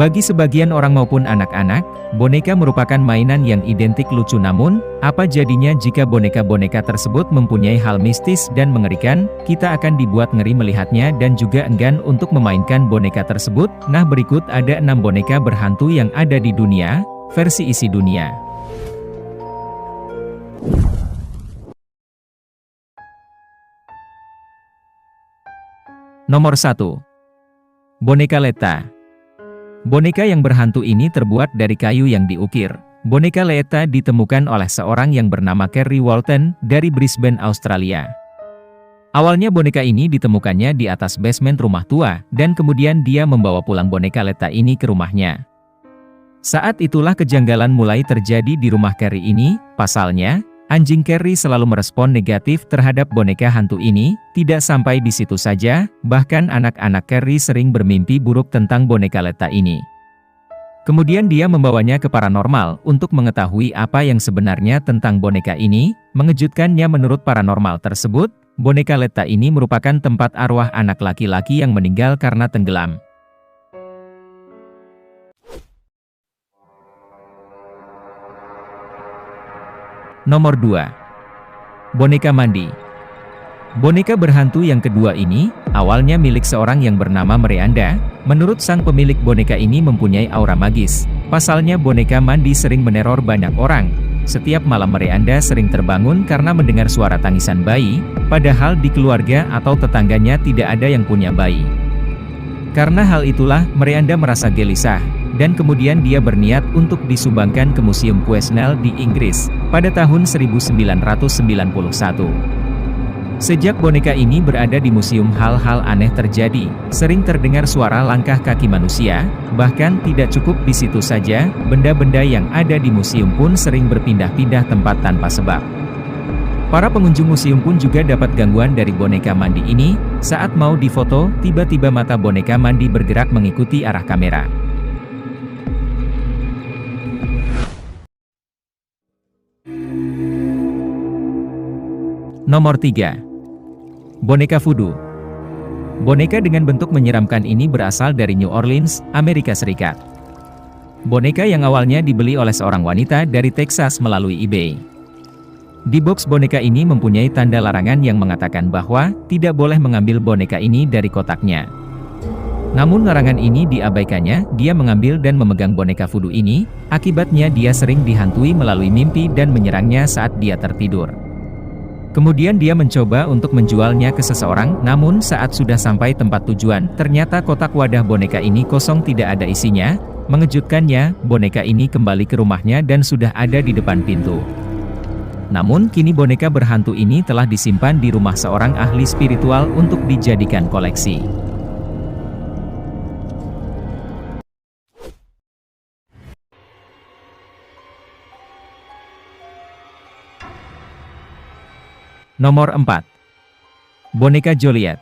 Bagi sebagian orang maupun anak-anak, boneka merupakan mainan yang identik lucu, namun, apa jadinya jika boneka-boneka tersebut mempunyai hal mistis dan mengerikan? Kita akan dibuat ngeri melihatnya dan juga enggan untuk memainkan boneka tersebut. Nah, berikut ada 6 boneka berhantu yang ada di dunia, versi isi dunia. Nomor 1. Boneka Leta. Boneka yang berhantu ini terbuat dari kayu yang diukir. Boneka Leta ditemukan oleh seorang yang bernama Kerry Walton dari Brisbane, Australia. Awalnya boneka ini ditemukannya di atas basement rumah tua, dan kemudian dia membawa pulang boneka Leta ini ke rumahnya. Saat itulah kejanggalan mulai terjadi di rumah Kerry ini. Pasalnya, anjing Kerry selalu merespon negatif terhadap boneka hantu ini. Tidak sampai di situ saja, bahkan anak-anak Kerry sering bermimpi buruk tentang boneka Leta ini. Kemudian dia membawanya ke paranormal untuk mengetahui apa yang sebenarnya tentang boneka ini. Mengejutkannya, menurut paranormal tersebut, boneka Leta ini merupakan tempat arwah anak laki-laki yang meninggal karena tenggelam. Nomor 2. Boneka Mandi. Boneka berhantu yang kedua ini, awalnya milik seorang yang bernama Miranda. Menurut sang pemilik, boneka ini mempunyai aura magis. Pasalnya boneka Mandi sering meneror banyak orang. Setiap malam Miranda sering terbangun karena mendengar suara tangisan bayi, padahal di keluarga atau tetangganya tidak ada yang punya bayi. Karena hal itulah, Miranda merasa gelisah, dan kemudian dia berniat untuk disumbangkan ke Museum Quesnel di Inggris, pada tahun 1991. Sejak boneka ini berada di museum, hal-hal aneh terjadi. Sering terdengar suara langkah kaki manusia, bahkan tidak cukup di situ saja, benda-benda yang ada di museum pun sering berpindah-pindah tempat tanpa sebab. Para pengunjung museum pun juga dapat gangguan dari boneka Mandi ini. Saat mau difoto, tiba-tiba mata boneka Mandi bergerak mengikuti arah kamera. Nomor 3. Boneka Voodoo. Boneka dengan bentuk menyeramkan ini berasal dari New Orleans, Amerika Serikat. Boneka yang awalnya dibeli oleh seorang wanita dari Texas melalui eBay. Di box boneka ini mempunyai tanda larangan yang mengatakan bahwa tidak boleh mengambil boneka ini dari kotaknya. Namun larangan ini diabaikannya, dia mengambil dan memegang boneka voodoo ini. Akibatnya dia sering dihantui melalui mimpi dan menyerangnya saat dia tertidur. Kemudian dia mencoba untuk menjualnya ke seseorang, namun saat sudah sampai tempat tujuan, ternyata kotak wadah boneka ini kosong, tidak ada isinya. Mengejutkannya, boneka ini kembali ke rumahnya dan sudah ada di depan pintu. Namun kini boneka berhantu ini telah disimpan di rumah seorang ahli spiritual untuk dijadikan koleksi. Nomor 4. Boneka Joliet.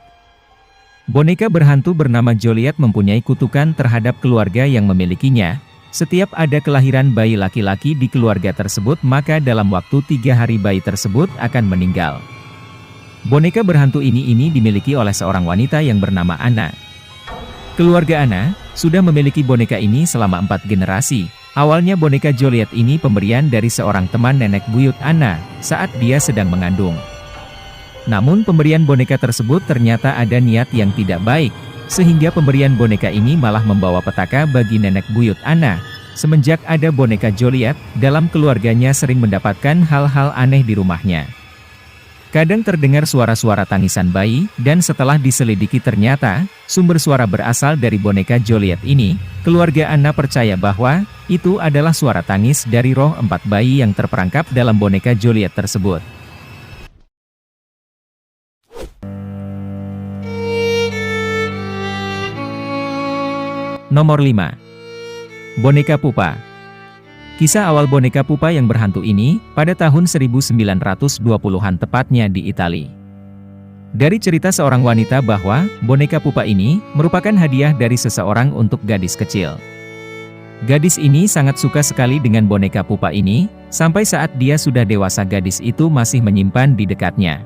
Boneka berhantu bernama Joliet mempunyai kutukan terhadap keluarga yang memilikinya. Setiap ada kelahiran bayi laki-laki di keluarga tersebut, maka dalam waktu 3 hari bayi tersebut akan meninggal. Boneka berhantu ini dimiliki oleh seorang wanita yang bernama Anna. Keluarga Anna sudah memiliki boneka ini selama 4 generasi. Awalnya boneka Joliet ini pemberian dari seorang teman nenek buyut Anna saat dia sedang mengandung. Namun pemberian boneka tersebut ternyata ada niat yang tidak baik, sehingga pemberian boneka ini malah membawa petaka bagi nenek buyut Anna. Semenjak ada boneka Joliet, dalam keluarganya sering mendapatkan hal-hal aneh di rumahnya. Kadang terdengar suara-suara tangisan bayi, dan setelah diselidiki ternyata, sumber suara berasal dari boneka Joliet ini. Keluarga Anna percaya bahwa, itu adalah suara tangis dari roh 4 bayi yang terperangkap dalam boneka Joliet tersebut. Nomor 5. Boneka Pupa. Kisah awal boneka Pupa yang berhantu ini, pada tahun 1920-an tepatnya di Italia. Dari cerita seorang wanita bahwa, boneka Pupa ini, merupakan hadiah dari seseorang untuk gadis kecil. Gadis ini sangat suka sekali dengan boneka Pupa ini, sampai saat dia sudah dewasa gadis itu masih menyimpan di dekatnya.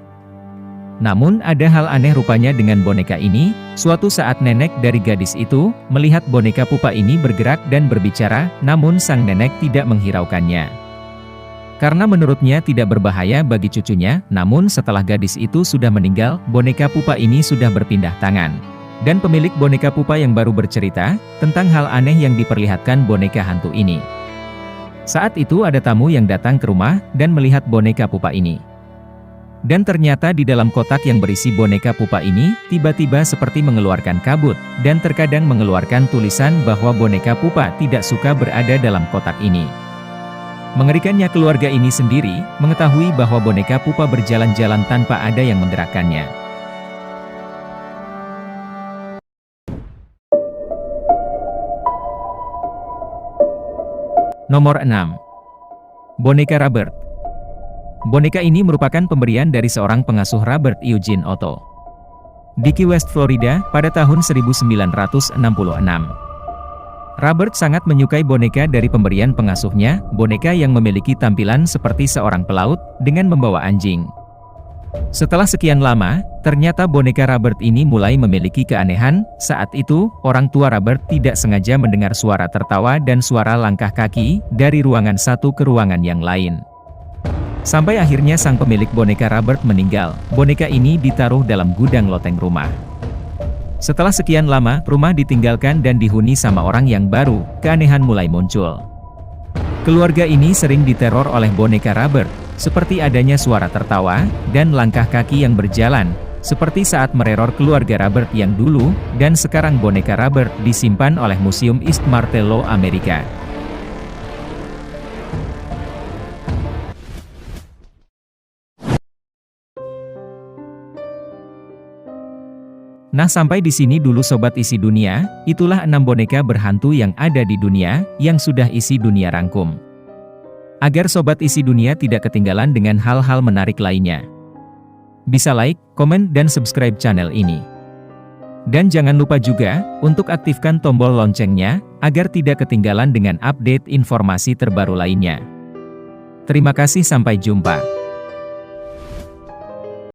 Namun ada hal aneh rupanya dengan boneka ini. Suatu saat nenek dari gadis itu melihat boneka pupa ini bergerak dan berbicara, namun sang nenek tidak menghiraukannya. Karena menurutnya tidak berbahaya bagi cucunya, namun setelah gadis itu sudah meninggal, boneka pupa ini sudah berpindah tangan. Dan pemilik boneka pupa yang baru bercerita tentang hal aneh yang diperlihatkan boneka hantu ini. Saat itu ada tamu yang datang ke rumah dan melihat boneka pupa ini. Dan ternyata di dalam kotak yang berisi boneka pupa ini, tiba-tiba seperti mengeluarkan kabut, dan terkadang mengeluarkan tulisan bahwa boneka pupa tidak suka berada dalam kotak ini. Mengerikannya keluarga ini sendiri, mengetahui bahwa boneka pupa berjalan-jalan tanpa ada yang menggerakkannya. Nomor 6. Boneka Robert. Boneka ini merupakan pemberian dari seorang pengasuh Robert Eugene Otto di Key West, Florida, pada tahun 1966. Robert sangat menyukai boneka dari pemberian pengasuhnya, boneka yang memiliki tampilan seperti seorang pelaut, dengan membawa anjing. Setelah sekian lama, ternyata boneka Robert ini mulai memiliki keanehan. Saat itu, orang tua Robert tidak sengaja mendengar suara tertawa dan suara langkah kaki dari ruangan satu ke ruangan yang lain. Sampai akhirnya sang pemilik boneka Robert meninggal. Boneka ini ditaruh dalam gudang loteng rumah. Setelah sekian lama, rumah ditinggalkan dan dihuni sama orang yang baru, keanehan mulai muncul. Keluarga ini sering diteror oleh boneka Robert, seperti adanya suara tertawa, dan langkah kaki yang berjalan, seperti saat mereror keluarga Robert yang dulu, dan sekarang boneka Robert disimpan oleh Museum East Martello, Amerika. Nah, sampai di sini dulu Sobat Isi Dunia, itulah 6 boneka berhantu yang ada di dunia, yang sudah Isi Dunia rangkum. Agar Sobat Isi Dunia tidak ketinggalan dengan hal-hal menarik lainnya. Bisa like, komen, dan subscribe channel ini. Dan jangan lupa juga, untuk aktifkan tombol loncengnya, agar tidak ketinggalan dengan update informasi terbaru lainnya. Terima kasih, sampai jumpa.